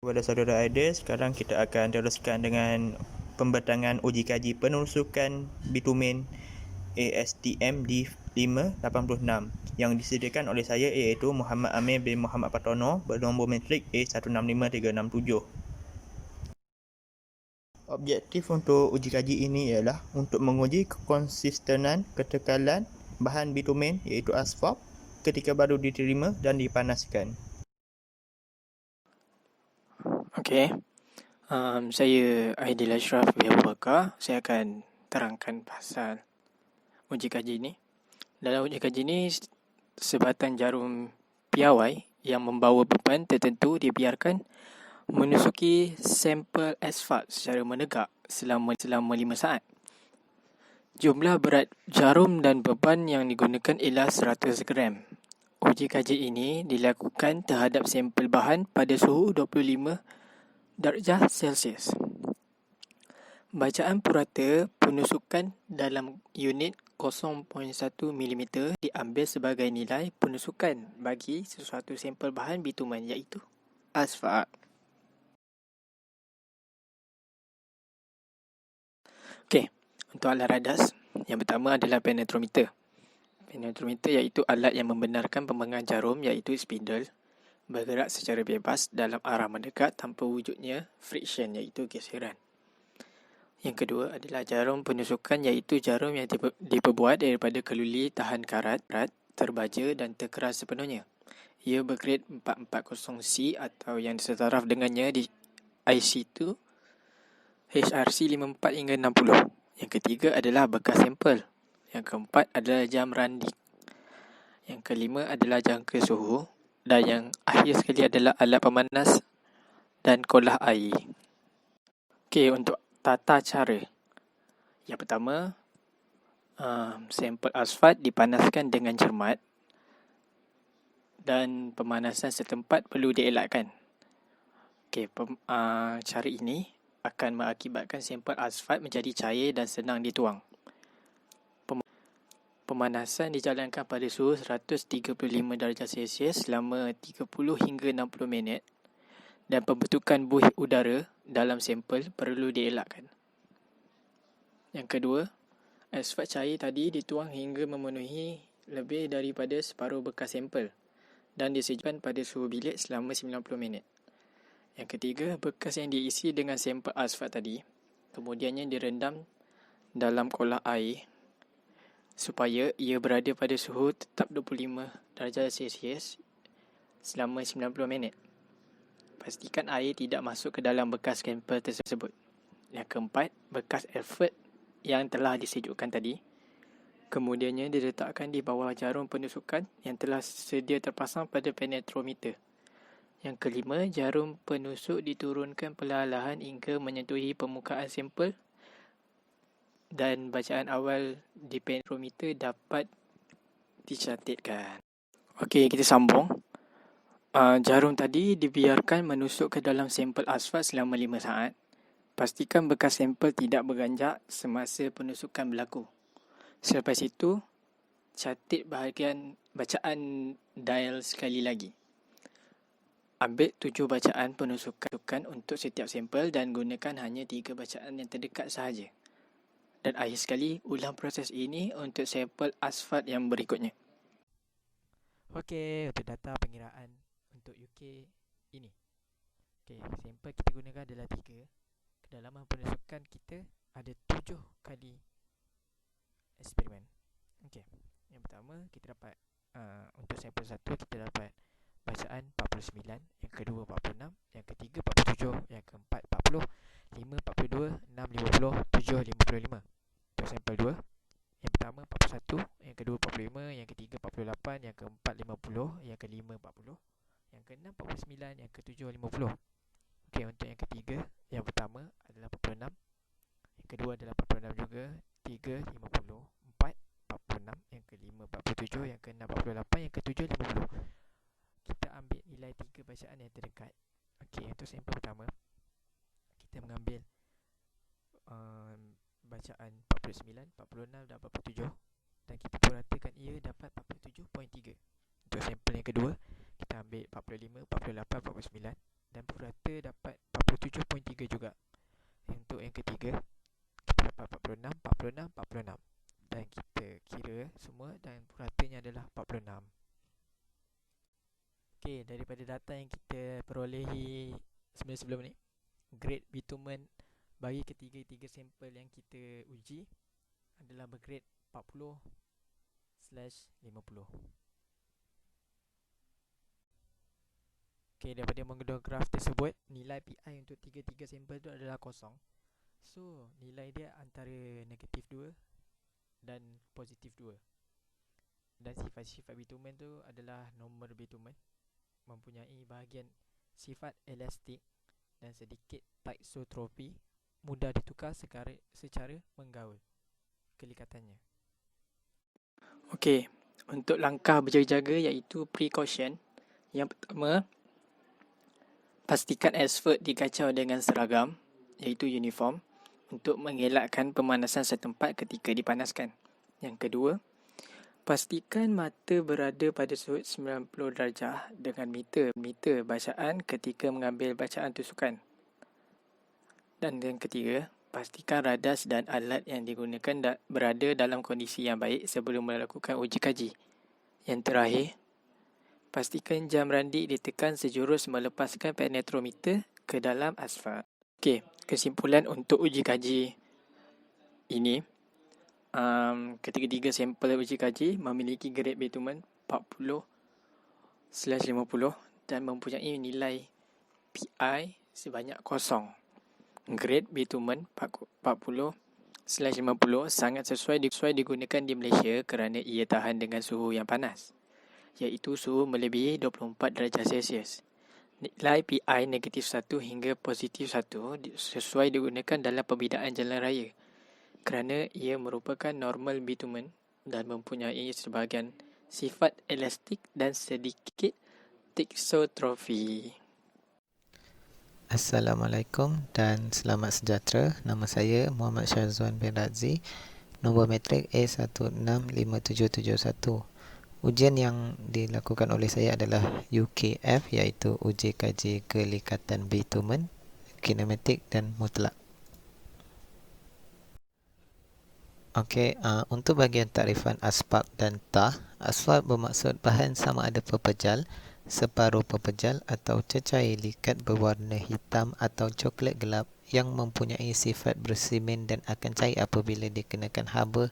Kepada saudara Aidil, sekarang kita akan teruskan dengan pembentangan uji kaji penelusukan bitumen ASTM D586 yang disediakan oleh saya, iaitu Muhammad Amir bin Muhammad Patono, bernombor metrik A165367. Objektif untuk uji kaji ini ialah untuk menguji konsistenan ketekalan bahan bitumen, iaitu asfalt, ketika baru diterima dan dipanaskan. Okey, saya Aidil Ashraf bin Abu Bakar. Saya akan terangkan pasal uji kaji ini. Dalam uji kaji ini, sebatang jarum piawai yang membawa beban tertentu dibiarkan menusuki sampel asfalt secara menegak selama 5 saat. Jumlah berat jarum dan beban yang digunakan ialah 100 gram. Uji kaji ini dilakukan terhadap sampel bahan pada suhu 25 darjah Celsius. Bacaan purata penusukan dalam unit 0.1 mm diambil sebagai nilai penusukan bagi sesuatu sampel bahan bitumen, iaitu asfalt. Okey, untuk alat radas, yang pertama adalah penetrometer. Penetrometer iaitu alat yang membenarkan pembengan jarum, iaitu spindle, bergerak secara bebas dalam arah mendekat tanpa wujudnya friction, iaitu geseran. Yang kedua adalah jarum penusukan, iaitu jarum yang diperbuat daripada keluli tahan karat, terbaja dan terkeras sepenuhnya. Ia bergrade 440C atau yang disetaraf dengannya di IC2 HRC 54 hingga 60. Yang ketiga adalah bekas sampel. Yang keempat adalah jam randik. Yang kelima adalah jangka suhu. Dan yang akhir sekali adalah alat pemanas dan kolah air. Okey, untuk tata cara. Yang pertama, sampel asfalt dipanaskan dengan cermat dan pemanasan setempat perlu dielakkan. Okey, cara ini akan mengakibatkan sampel asfalt menjadi cair dan senang dituang. Pemanasan dijalankan pada suhu 135 darjah Celsius selama 30 hingga 60 minit dan pembentukan buih udara dalam sampel perlu dielakkan. Yang kedua, asfalt cair tadi dituang hingga memenuhi lebih daripada separuh bekas sampel dan disejukkan pada suhu bilik selama 90 minit. Yang ketiga, bekas yang diisi dengan sampel asfalt tadi kemudiannya direndam dalam kolah air supaya ia berada pada suhu tetap 25 darjah Celsius selama 90 minit. Pastikan air tidak masuk ke dalam bekas sampel tersebut. Yang keempat, bekas effort yang telah disejukkan tadi kemudiannya diletakkan di bawah jarum penusukan yang telah sedia terpasang pada penetrometer. Yang kelima, jarum penusuk diturunkan perlahan-lahan hingga menyentuhi permukaan sampel dan bacaan awal di penetrometer dapat dicantikkan. Okey, kita sambung. Jarum tadi dibiarkan menusuk ke dalam sampel asfalt selama 5 saat. Pastikan bekas sampel tidak berganjak semasa penusukan berlaku. Selepas itu, catat bahagian bacaan dial sekali lagi. Ambil 7 bacaan penusukan untuk setiap sampel dan gunakan hanya 3 bacaan yang terdekat sahaja. Dan akhir sekali, ulang proses ini untuk sampel asfalt yang berikutnya. Okey, untuk data pengiraan untuk UK ini. Okey, sampel kita gunakan adalah 3. Kedalaman penusukan kita ada 7 kali eksperimen. Okey, yang pertama kita dapat untuk sampel 1 kita dapat bacaan 49, yang kedua 46, yang ketiga 47, yang keempat 40, 5 42, 6 50, 7 55. Untuk sampel 2, yang pertama 41, yang kedua 45, yang ketiga 48, yang keempat 50, yang kelima 40, yang keenam 49, yang ketujuh 50. Okey, untuk yang ketiga, yang pertama adalah 46, yang kedua adalah 46 juga, 3 50, 4 46, yang kelima 47, yang keenam 48, yang ketujuh 50. Kita ambil nilai 3 bacaan yang terdekat. Okey, untuk sampel pertama kita mengambil bacaan 49, 46 dan 47 dan kita puratakan ia dapat 47.3. Untuk sampel yang kedua kita ambil 45, 48, 49 dan purata dapat 47.3 juga. Untuk yang ketiga, kita dapat 46, 46, 46. Dan kita kira semua dan puratanya adalah 46. Okey, daripada data yang kita perolehi sebelum ni, grade bitumen bagi ketiga-tiga sampel yang kita uji adalah bergrade 40/50. Okey, daripada mengedor graf tersebut, nilai PI untuk tiga-tiga sampel tu adalah kosong. So, nilai dia antara negatif 2 dan positif 2. Dan sifat-sifat bitumen tu adalah nomor bitumen, mempunyai bahagian sifat elastik dan sedikit thixotropy, mudah ditukar secara menggaul kelikatannya. Okey, untuk langkah berjaga-jaga iaitu precaution. Yang pertama, pastikan asfalt dikacau dengan seragam iaitu uniform untuk mengelakkan pemanasan setempat ketika dipanaskan. Yang kedua, pastikan mata berada pada sudut 90 darjah dengan meter bacaan ketika mengambil bacaan tusukan. Dan yang ketiga, pastikan radas dan alat yang digunakan berada dalam kondisi yang baik sebelum melakukan uji kaji. Yang terakhir, pastikan jam randik ditekan sejurus melepaskan penetrometer ke dalam asfalt. Okey, kesimpulan untuk uji kaji ini, ketiga-tiga sampel uji kaji memiliki grade bitumen 40/50 dan mempunyai nilai PI sebanyak kosong. Grade bitumen 40/50 sangat sesuai digunakan di Malaysia kerana ia tahan dengan suhu yang panas, iaitu suhu melebihi 24 darjah Celsius. Nilai PI negatif 1 hingga positif 1 sesuai digunakan dalam pembinaan jalan raya kerana ia merupakan normal bitumen dan mempunyai sebahagian sifat elastik dan sedikit thixotrophy. Assalamualaikum dan selamat sejahtera. Nama saya Muhammad Syazwan bin Razzi. Nombor matrik A165771. Ujian yang dilakukan oleh saya adalah UKF, iaitu uji kaji kelikatan bitumen, kinematik dan mutlak. Okey, untuk bahagian takrifan asfalt dan tar. Asfalt bermaksud bahan sama ada pepejal, separuh pepejal atau cecair likat berwarna hitam atau coklat gelap yang mempunyai sifat bersimen dan akan cair apabila dikenakan haba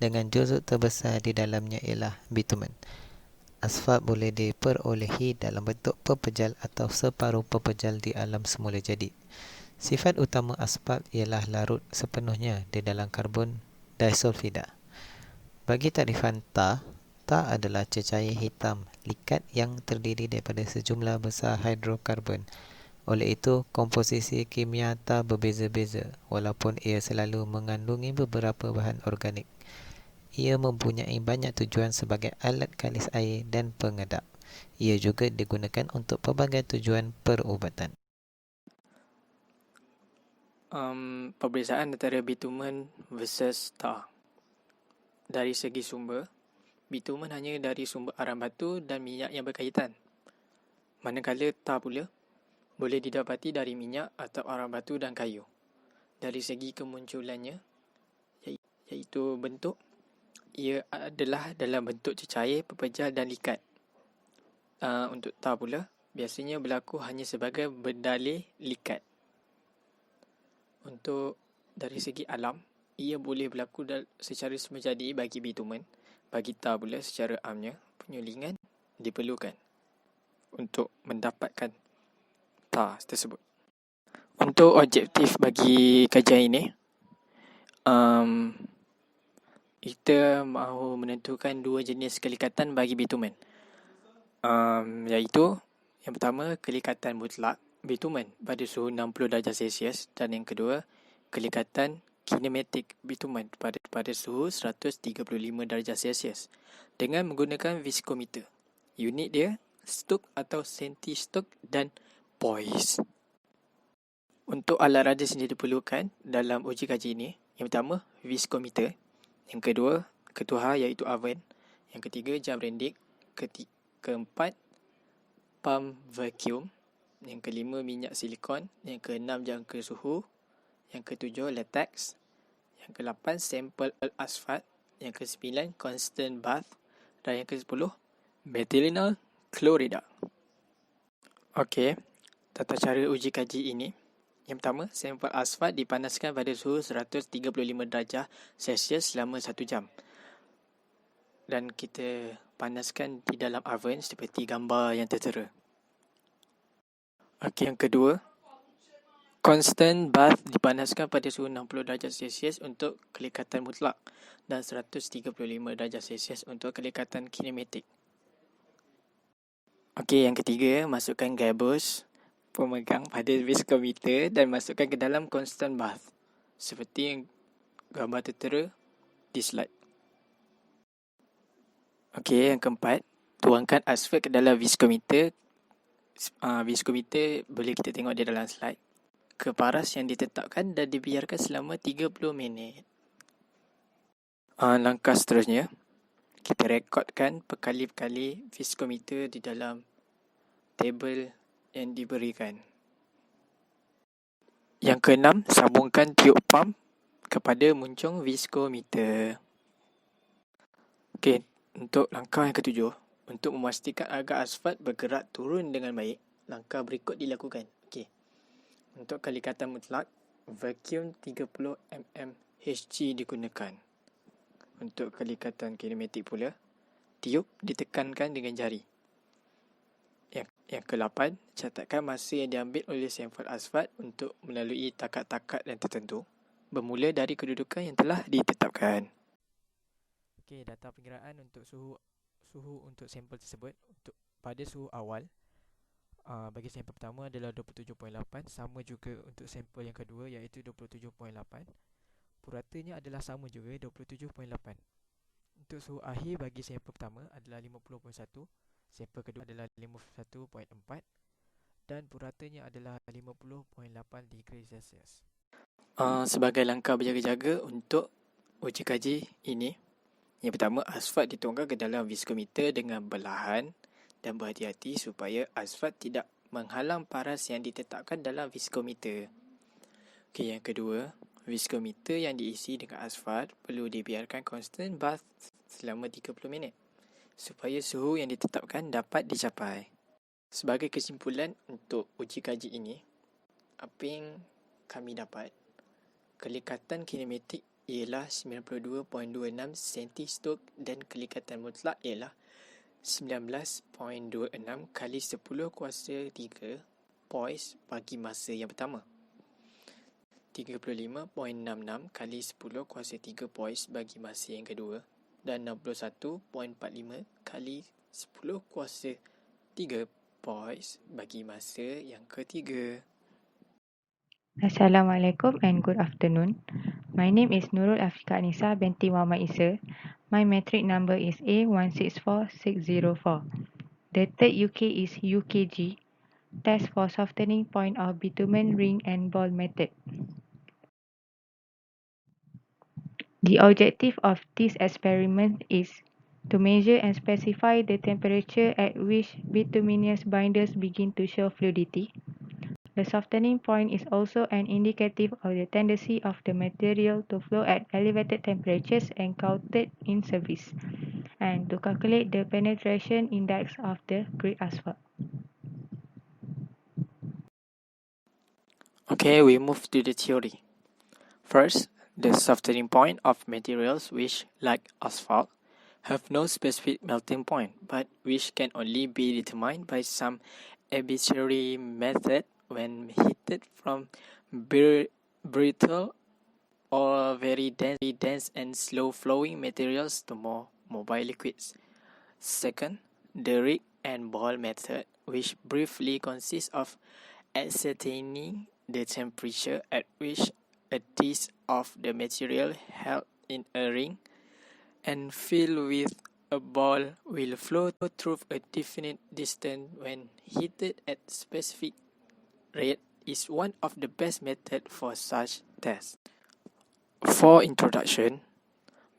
dengan juzuk terbesar di dalamnya ialah bitumen. Asfalt boleh diperolehi dalam bentuk pepejal atau separuh pepejal di alam semula jadi. Sifat utama asfalt ialah larut sepenuhnya di dalam karbon disulfida. Bagi takrifan tar adalah cecair hitam likat yang terdiri daripada sejumlah besar hidrokarbon. Oleh itu, komposisi kimia tar berbeza-beza walaupun ia selalu mengandungi beberapa bahan organik. Ia mempunyai banyak tujuan sebagai alat kalis air dan pengedap. Ia juga digunakan untuk pelbagai tujuan perubatan. Perbezaan antara bitumen versus tar. Dari segi sumber, bitumen hanya dari sumber arang batu dan minyak yang berkaitan. Manakala tar pula boleh didapati dari minyak atau arang batu dan kayu. Dari segi kemunculannya, iaitu bentuk, ia adalah dalam bentuk cecair, pepejal dan likat. Untuk tar pula, biasanya berlaku hanya sebagai berdalih likat. Untuk dari segi alam, ia boleh berlaku secara semajadi bagi bitumen. Bagi tar pula secara amnya, penyulingan diperlukan untuk mendapatkan tar tersebut. Untuk objektif bagi kajian ini, kita mahu menentukan dua jenis kelikatan bagi bitumen, iaitu yang pertama, kelikatan mutlak bitumen pada suhu 60 darjah Celsius dan yang kedua, kelikatan kinematik bitumen pada suhu 135 darjah Celsius dengan menggunakan viskometer. Unit dia stok atau sentistok dan poise. Untuk alat radas yang diperlukan dalam uji kaji ini, yang pertama, viskometer. Yang kedua, ketuhar iaitu oven. Yang ketiga, jam rendik. Keempat, pump vacuum. Yang kelima, minyak silikon. Yang keenam, jangka suhu. Yang ketujuh, latex. Yang ke-8, sampel asfalt. Yang ke-9, constant bath. Dan yang ke-10, methylenol chlorida. Okey, tata cara uji kaji ini. Yang pertama, sampel asfalt dipanaskan pada suhu 135 darjah Celsius selama 1 jam. Dan kita panaskan di dalam oven seperti gambar yang tertera. Okey, yang kedua, constant bath dipanaskan pada suhu 60 darjah Celsius untuk kelekatan mutlak dan 135 darjah Celsius untuk kelekatan kinematik. Okey, yang ketiga, masukkan gabus pemegang pada viskometer dan masukkan ke dalam constant bath seperti yang gambar tertera di slide. Okey, yang keempat, tuangkan asfalt ke dalam viskometer. Viskometer boleh kita tengok di dalam slide. Ke paras yang ditetapkan dan dibiarkan selama 30 minit. Langkah seterusnya, kita rekodkan perkali-kali viskometer di dalam tabel yang diberikan. Yang keenam, sambungkan tiub pump kepada muncung viskometer. Okey, untuk langkah yang ketujuh, untuk memastikan agar asfalt bergerak turun dengan baik, langkah berikut dilakukan. Okey. Untuk kelekatan mutlak, vacuum 30 mm Hg digunakan. Untuk kelekatan kinematik pula, tiub ditekankan dengan jari. Yang ke-8, catatkan masa yang diambil oleh sampel asfalt untuk melalui takat-takat yang tertentu, bermula dari kedudukan yang telah ditetapkan. Okey, data perkiraan untuk suhu untuk sampel tersebut pada suhu awal bagi sampel pertama adalah 27.8, sama juga untuk sampel yang kedua iaitu 27.8. Puratanya adalah sama juga 27.8. Untuk suhu akhir bagi sampel pertama adalah 50.1, sampel kedua adalah 51.4 dan puratanya adalah 50.8 degree Celsius. Sebagai langkah berjaga-jaga untuk uji kaji ini, yang pertama, asfalt dituangkan ke dalam viskometer dengan perlahan dan berhati-hati supaya asfalt tidak menghalang paras yang ditetapkan dalam viskometer. Okey, yang kedua, viskometer yang diisi dengan asfalt perlu dibiarkan constant bath selama 30 minit supaya suhu yang ditetapkan dapat dicapai. Sebagai kesimpulan untuk uji kaji ini, apa yang kami dapat, kelekatan kinematik ialah 92.26 cm dan kelekatan mutlak ialah 19.26 kali 10 kuasa 3 poise bagi masa yang pertama. 35.66 kali 10 kuasa 3 poise bagi masa yang kedua dan 61.45 kali 10 kuasa 3 poise bagi masa yang ketiga. Assalamualaikum and good afternoon. My name is Nurul Afika Anissa binti Muhammad Isa. My metric number is A164604. The third UK is UKG, test for softening point of bitumen ring and ball method. The objective of this experiment is to measure and specify the temperature at which bituminous binders begin to show fluidity. The softening point is also an indicative of the tendency of the material to flow at elevated temperatures encountered in service, and to calculate the penetration index of the grid asphalt. Okay, we move to the theory. First, the softening point of materials which, like asphalt, have no specific melting point, but which can only be determined by some arbitrary method when heated from brittle or very dense and slow-flowing materials to more mobile liquids. Second, the rig and ball method, which briefly consists of ascertaining the temperature at which a disk of the material held in a ring and filled with a ball will flow through a definite distance when heated at specific rate is one of the best methods for such tests. For introduction,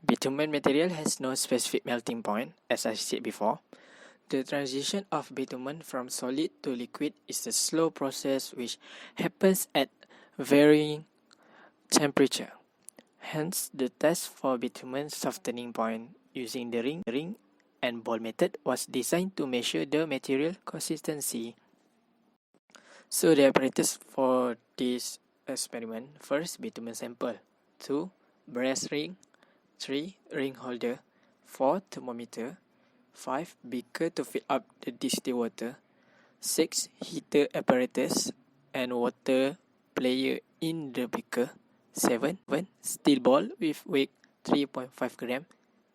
bitumen material has no specific melting point, as I said before. The transition of bitumen from solid to liquid is a slow process which happens at varying temperature. Hence, the test for bitumen softening point using the ring and ball method was designed to measure the material consistency. So the apparatus for this experiment: first, bitumen sample; 2, brass ring; 3, ring holder; 4, thermometer; 5, beaker to fill up the distilled water; 6, heater apparatus and water player in the beaker; 7, steel ball with weight 3.5 gram;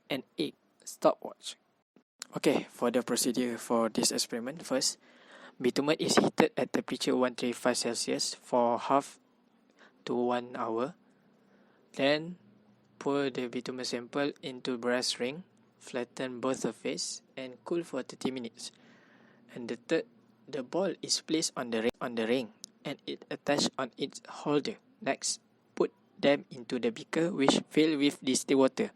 and 8, stopwatch. Okay, for the procedure for this experiment: first, bitumen is heated at temperature 135 Celsius for half to 1 hour. Then, pour the bitumen sample into brass ring, flatten both surfaces, and cool for 30 minutes. And the third, the ball is placed on the ring and it attached on its holder. Next, put them into the beaker which filled with distilled water.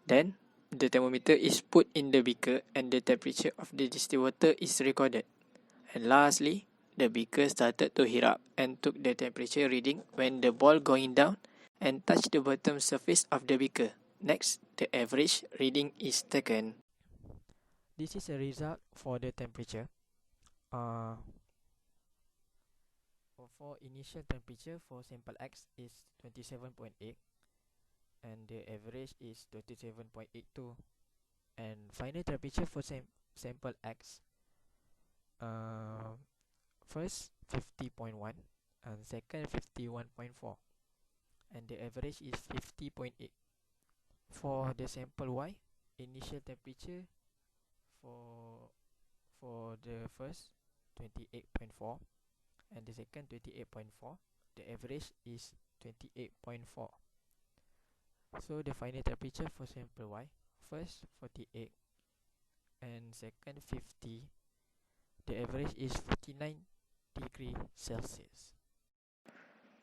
Then, the thermometer is put in the beaker and the temperature of the distilled water is recorded. And lastly, the beaker started to heat up and took the temperature reading when the ball going down and touched the bottom surface of the beaker. Next, the average reading is taken. This is a result for the temperature. For initial temperature for sample X is 27.8 and the average is 27.82, and final temperature for sample X, first 50.1 and second 51.4, and the average is 50.8. For the sample Y, initial temperature for the first 28.4 and the second 28.4, the average is 28.4. So the final temperature for sample Y, first 48 and second 50, the average is 49 degrees Celsius.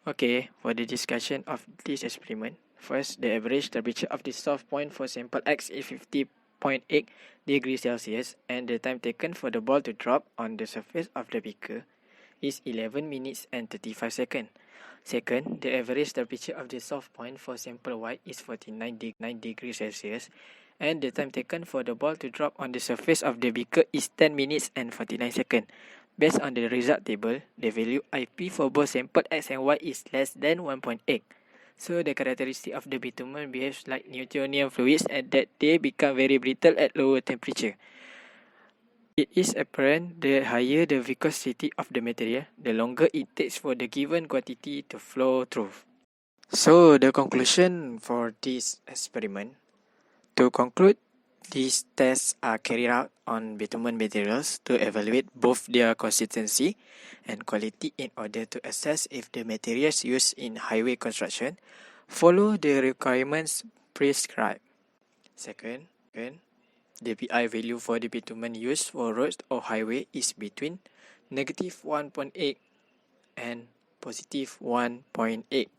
Okay, for the discussion of this experiment, first, the average temperature of the soft point for sample X is 50.8 degrees Celsius and the time taken for the ball to drop on the surface of the beaker is 11 minutes and 35 seconds. Second, the average temperature of the soft point for sample Y is 49 degrees Celsius and the time taken for the ball to drop on the surface of the beaker is 10 minutes and 49 seconds. Based on the result table, the value IP for both sample X and Y is less than 1.8. So the characteristic of the bitumen behaves like Newtonian fluids and that they become very brittle at lower temperature. It is apparent the higher the viscosity of the material, the longer it takes for the given quantity to flow through. So the conclusion for this experiment: to conclude, these tests are carried out on bitumen materials to evaluate both their consistency and quality in order to assess if the materials used in highway construction follow the requirements prescribed. Second, the PI value for the bitumen used for roads or highway is between -1.8 and +1.8.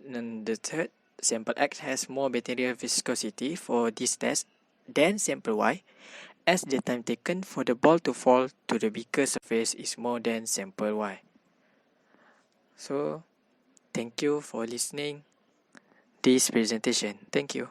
And the third, sample X has more material viscosity for this test than sample Y, as the time taken for the ball to fall to the beaker surface is more than sample Y. So, thank you for listening this presentation. Thank you.